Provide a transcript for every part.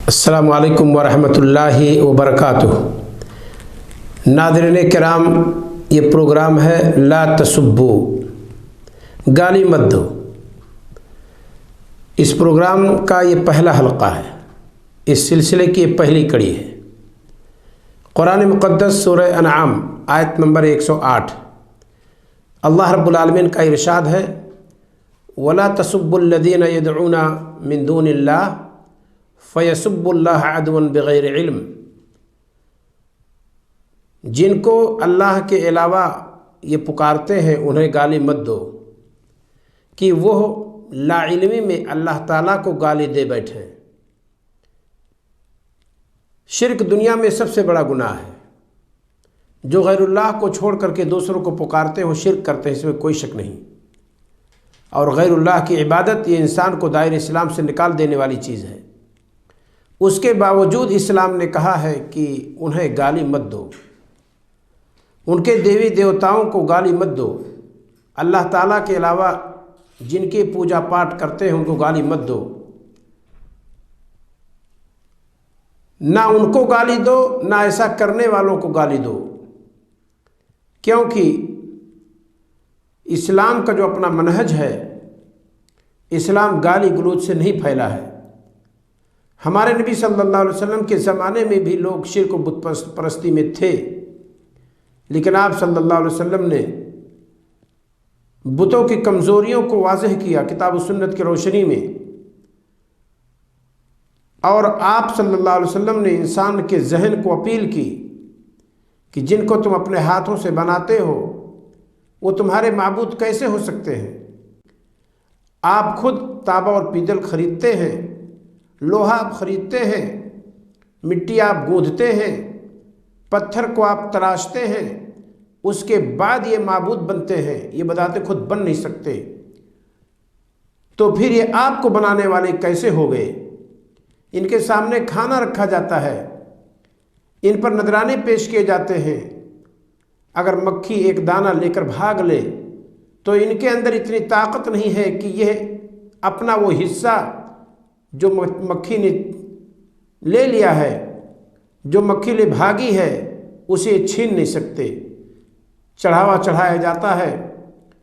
السلام علیکم ورحمۃ اللہ وبرکاتہ۔ ناظرین کرام، یہ پروگرام ہے لا تسبو، گالی مت دو۔ اس پروگرام کا یہ پہلا حلقہ ہے، اس سلسلے کی یہ پہلی کڑی ہے۔ قرآن مقدس سورہ انعام آیت نمبر 108، اللہ رب العالمین کا ارشاد ہے وَلَا تَسُبُّوا الَّذِينَ يَدْعُونَ مِن دُونِ اللَّهِ فَيَسُبُّوا اللَّهَ عَدْوًا بِغَيْرِ عِلْمٍ۔ جن کو اللہ کے علاوہ یہ پکارتے ہیں انہیں گالی مت دو کہ وہ لا علمی میں اللہ تعالیٰ کو گالی دے بیٹھیں۔ شرک دنیا میں سب سے بڑا گناہ ہے۔ جو غیر اللہ کو چھوڑ کر کے دوسروں کو پکارتے ہیں وہ شرک کرتے ہیں، اس میں کوئی شک نہیں۔ اور غیر اللہ کی عبادت یہ انسان کو دائرہ اسلام سے نکال دینے والی چیز ہے۔ اس کے باوجود اسلام نے کہا ہے کہ انہیں گالی مت دو، ان کے دیوی دیوتاؤں کو گالی مت دو، اللہ تعالیٰ کے علاوہ جن کی پوجا پاٹ کرتے ہیں ان کو گالی مت دو۔ نہ ان کو گالی دو، نہ ایسا کرنے والوں کو گالی دو، کیونکہ اسلام کا جو اپنا منہج ہے، اسلام گالی گلوچ سے نہیں پھیلا ہے۔ ہمارے نبی صلی اللہ علیہ وسلم کے زمانے میں بھی لوگ شرک و بت پرستی میں تھے، لیکن آپ صلی اللہ علیہ وسلم نے بتوں کی کمزوریوں کو واضح کیا کتاب و سنت کی روشنی میں، اور آپ صلی اللہ علیہ وسلم نے انسان کے ذہن کو اپیل کی کہ جن کو تم اپنے ہاتھوں سے بناتے ہو وہ تمہارے معبود کیسے ہو سکتے ہیں؟ آپ خود تانبا اور پیتل خریدتے ہیں، لوہا آپ خریدتے ہیں، مٹی آپ گوندھتے ہیں، پتھر کو آپ تراشتے ہیں، اس کے بعد یہ معبود بنتے ہیں، یہ بذات خود بن نہیں سکتے، تو پھر یہ آپ کو بنانے والے کیسے ہو گئے؟ ان کے سامنے کھانا رکھا جاتا ہے، ان پر نذرانے پیش کیے جاتے ہیں، اگر مکھی ایک دانہ لے کر بھاگ لے تو ان کے اندر اتنی طاقت نہیں ہے کہ یہ اپنا وہ حصہ جو مکھی نے لے لیا ہے، جو مکھی لے بھاگی ہے، اسے چھین نہیں سکتے۔ چڑھاوا چڑھایا جاتا ہے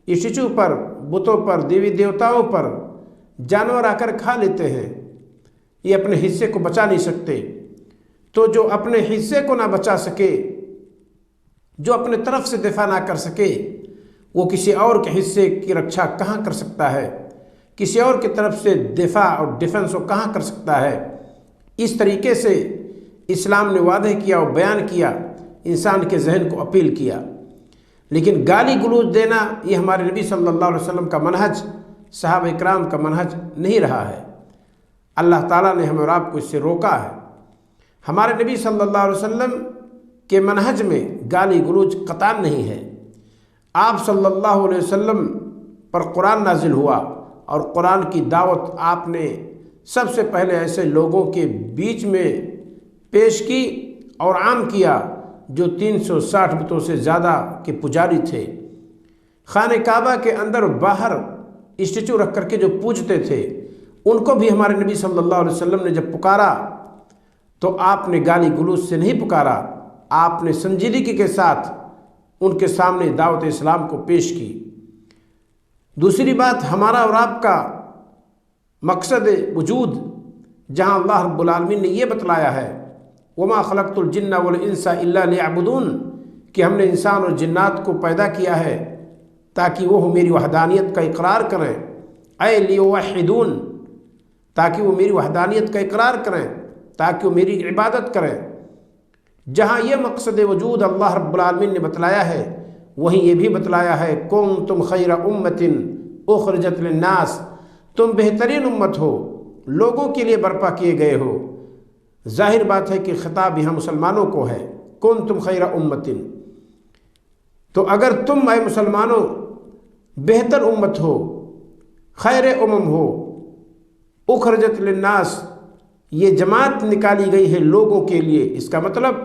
اسٹیچو پر، بتوں پر، دیوی دیوتاؤں پر، جانور آ کر کھا لیتے ہیں، یہ اپنے حصے کو بچا نہیں سکتے۔ تو جو اپنے حصے کو نہ بچا سکے، جو اپنے طرف سے دفاع نہ کر سکے، وہ کسی اور کے حصے کی رکشا کہاں کر سکتا ہے؟ کسی اور کی طرف سے دفاع اور ڈیفنس وہ کہاں کر سکتا ہے؟ اس طریقے سے اسلام نے واضح کیا اور بیان کیا، انسان کے ذہن کو اپیل کیا۔ لیکن گالی گلوچ دینا یہ ہمارے نبی صلی اللہ علیہ وسلم کا منہج، صحابہ اکرام کا منہج نہیں رہا ہے۔ اللہ تعالیٰ نے ہمیں اور آپ کو اس سے روکا ہے۔ ہمارے نبی صلی اللہ علیہ وسلم کے منہج میں گالی گلوچ قطعاً نہیں ہے۔ آپ صلی اللہ علیہ وسلم پر قرآن نازل ہوا اور قرآن کی دعوت آپ نے سب سے پہلے ایسے لوگوں کے بیچ میں پیش کی اور عام کیا جو 360 بتوں سے زیادہ کے پجاری تھے۔ خانہ کعبہ کے اندر و باہر اسٹیچو رکھ کر کے جو پوجتے تھے، ان کو بھی ہمارے نبی صلی اللہ علیہ وسلم نے جب پکارا تو آپ نے گالی گلوچ سے نہیں پکارا، آپ نے سنجیدگی کے ساتھ ان کے سامنے دعوت اسلام کو پیش کی۔ دوسری بات، ہمارا اور آپ کا مقصد وجود جہاں اللہ رب العالمین نے یہ بتلایا ہے وَمَا خَلَقْتُ الْجِنَّ وَالْإِنسَ إِلَّا لِيَعْبُدُونَ، کہ ہم نے انسان اور جنات کو پیدا کیا ہے تاکہ وہ میری وحدانیت کا اقرار کریں، اے لِيُوَحِّدُونَ، تاکہ وہ میری وحدانیت کا اقرار کریں، تاکہ وہ میری عبادت کریں۔ جہاں یہ مقصد وجود اللہ رب العالمین نے بتلایا ہے، وہیں یہ بھی بتلایا ہے کُنتُم خَيْرَ أُمَّةٍ أُخْرِجَتْ لِلنَّاسِ، تم بہترین امت ہو، لوگوں کے لیے برپا کیے گئے ہو۔ ظاہر بات ہے کہ خطاب یہاں مسلمانوں کو ہے، کُنتُم خَيْرَ أُمَّةٍ، تو اگر تم اے مسلمانوں بہتر امت ہو، خیر امم ہو، اخرجت للناس، یہ جماعت نکالی گئی ہے لوگوں کے لیے، اس کا مطلب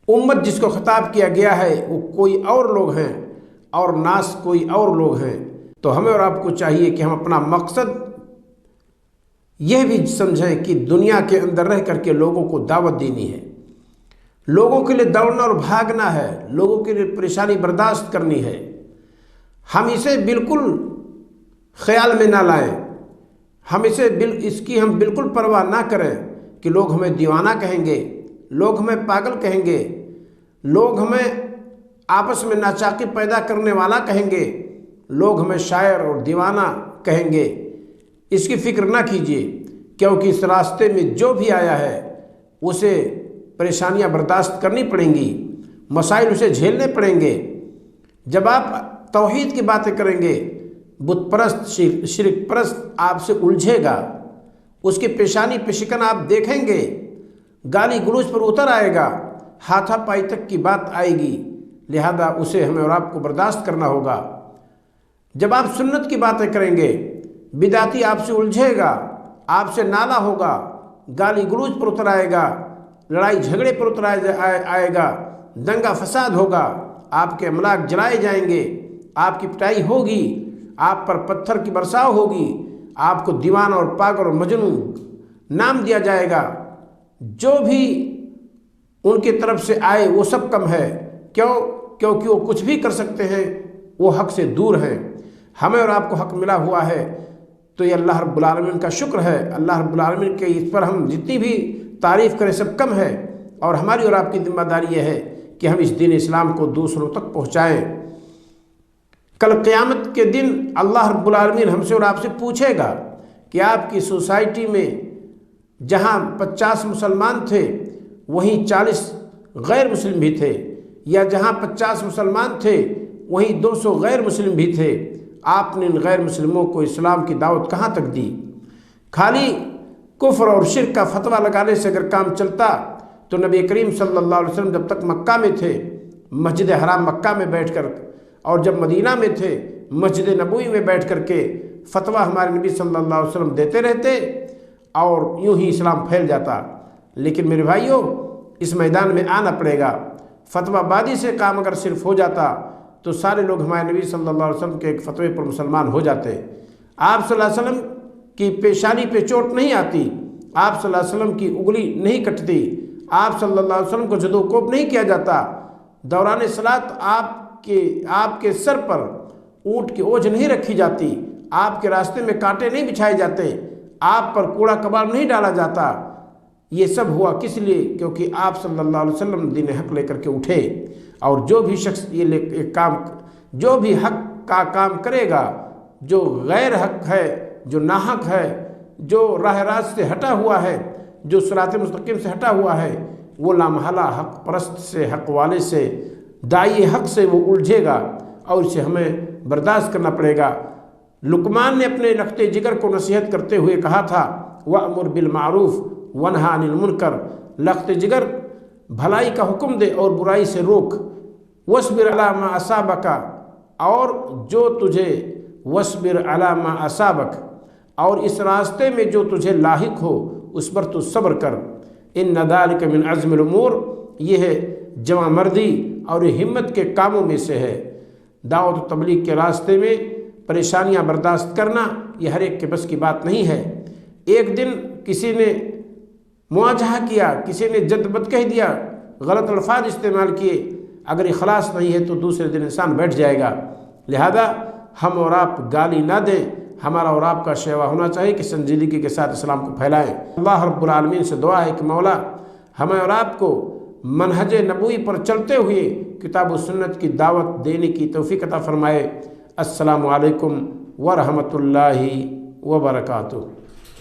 امت جس کو خطاب کیا گیا ہے وہ کوئی اور لوگ ہیں اور ناس کوئی اور لوگ ہیں۔ تو ہمیں اور آپ کو چاہیے کہ ہم اپنا مقصد یہ بھی سمجھیں کہ دنیا کے اندر رہ کر کے لوگوں کو دعوت دینی ہے، لوگوں کے لیے دوڑنا اور بھاگنا ہے، لوگوں کے لیے پریشانی برداشت کرنی ہے۔ ہم اسے بالکل خیال میں نہ لائیں، اس کی ہم بالکل پرواہ نہ کریں کہ لوگ ہمیں دیوانہ کہیں گے، لوگ ہمیں پاگل کہیں گے، لوگ ہمیں آپس میں ناچاقی پیدا کرنے والا کہیں گے، لوگ ہمیں شاعر اور دیوانہ کہیں گے۔ اس کی فکر نہ کیجیے، کیونکہ اس راستے میں جو بھی آیا ہے اسے پریشانیاں برداشت کرنی پڑیں گی، مسائل اسے جھیلنے پڑیں گے۔ جب آپ توحید کی باتیں کریں گے، بت پرست شرک پرست آپ سے الجھے گا، اس کی پیشانی پہ شکن آپ دیکھیں گے، گالی گلوچ پر اتر آئے گا، ہاتھا پائی تک کی بات آئے گی، لہذا اسے ہمیں اور آپ کو برداشت کرنا ہوگا۔ جب آپ سنت کی باتیں کریں گے، بدعتی آپ سے الجھے گا، آپ سے نالا ہوگا، گالی گلوچ پر اتر آئے گا، لڑائی جھگڑے پر اتر آئے گا، دنگا فساد ہوگا، آپ کے املاک جلائے جائیں گے، آپ کی پٹائی ہوگی، آپ پر پتھر کی برساؤ ہوگی، آپ کو دیوانہ اور پاگل اور مجنون نام دیا جائے گا۔ جو بھی ان کی طرف سے آئے وہ سب کم ہے، کیونکہ وہ کچھ بھی کر سکتے ہیں، وہ حق سے دور ہیں۔ ہمیں اور آپ کو حق ملا ہوا ہے تو یہ اللہ رب العالمین کا شکر ہے۔ اللہ رب العالمین کے اس پر ہم جتنی بھی تعریف کریں سب کم ہے، اور ہماری اور آپ کی ذمہ داری یہ ہے کہ ہم اس دین اسلام کو دوسروں تک پہنچائیں۔ کل قیامت کے دن اللہ رب العالمین ہم سے اور آپ سے پوچھے گا کہ آپ کی سوسائٹی میں جہاں 50 مسلمان تھے وہیں 40 غیر مسلم بھی تھے، یا جہاں 50 مسلمان تھے وہیں 200 غیر مسلم بھی تھے، آپ نے ان غیر مسلموں کو اسلام کی دعوت کہاں تک دی؟ خالی کفر اور شرک کا فتویٰ لگانے سے اگر کام چلتا تو نبی کریم صلی اللہ علیہ وسلم جب تک مکہ میں تھے، مسجد حرام مکہ میں بیٹھ کر، اور جب مدینہ میں تھے مسجد نبوی میں بیٹھ کر کے فتویٰ ہمارے نبی صلی اللہ علیہ وسلم دیتے رہتے، اور یوں ہی اسلام پھیل جاتا۔ لیکن میرے بھائیوں، اس میدان میں آنا پڑے گا۔ فتویٰ بازی سے کام اگر صرف ہو جاتا تو سارے لوگ ہمارے نبی صلی اللہ علیہ وسلم کے ایک فتوے پر مسلمان ہو جاتے۔ آپ صلی اللہ علیہ وسلم کی پیشانی پہ چوٹ نہیں آتی، آپ صلی اللہ علیہ وسلم کی انگلی نہیں کٹتی، آپ صلی اللہ علیہ وسلم کو جد و کوب نہیں کیا جاتا، دوران صلاۃ آپ کے سر پر اونٹ کی اوجھ نہیں رکھی جاتی، آپ کے راستے میں کانٹے نہیں بچھائے جاتے، آپ پر کوڑا کباڑ نہیں ڈالا جاتا۔ یہ سب ہوا کس لیے؟ کیونکہ آپ صلی اللہ علیہ وسلم دین حق لے کر کے اٹھے، اور جو بھی شخص جو بھی حق کا کام کرے گا، جو غیر حق ہے، جو ناحق ہے، جو راہ راست سے ہٹا ہوا ہے، جو صراط مستقیم سے ہٹا ہوا ہے، وہ لامحالہ حق پرست سے، حق والے سے، داعی حق سے وہ الجھے گا، اور اسے ہمیں برداشت کرنا پڑے گا۔ لقمان نے اپنے لخت جگر کو نصیحت کرتے ہوئے کہا تھا، وَأْمُرْ بِالْمَعْرُوفِ وَانْهَ عَنِ الْمُنْكَرِ، لخت جگر بھلائی کا حکم دے اور برائی سے روک، وَاصْبِرْ عَلَىٰ مَا أَصَابَكَ، اور جو تجھے وَاصْبِرْ عَلَىٰ مَا أَصَابَكَ، اور اس راستے میں جو تجھے لاحق ہو اس پر تو صبر کر، إِنَّ ذَلِكَ مِنْ عَزْمِ الْأُمُورِ، یہ ہے جمع مردی اور ہمت کے کاموں میں سے ہے۔ دعوت و تبلیغ کے راستے میں پریشانیاں برداشت کرنا یہ ہر ایک کے بس کی بات نہیں ہے۔ ایک دن کسی نے مواجہہ کیا، کسی نے جد بد کہہ دیا، غلط الفاظ استعمال کیے، اگر اخلاص نہیں ہے تو دوسرے دن انسان بیٹھ جائے گا۔ لہذا ہم اور آپ گالی نہ دیں، ہمارا اور آپ کا شیوا ہونا چاہیے کہ سنجیدگی کے ساتھ اسلام کو پھیلائیں۔ اللہ رب العالمین سے دعا ہے کہ مولا ہمیں اور آپ کو منہج نبوی پر چلتے ہوئے کتاب و سنت کی دعوت دینے کی توفیق عطا فرمائے۔ السلام علیکم ورحمۃ اللہ وبرکاتہ۔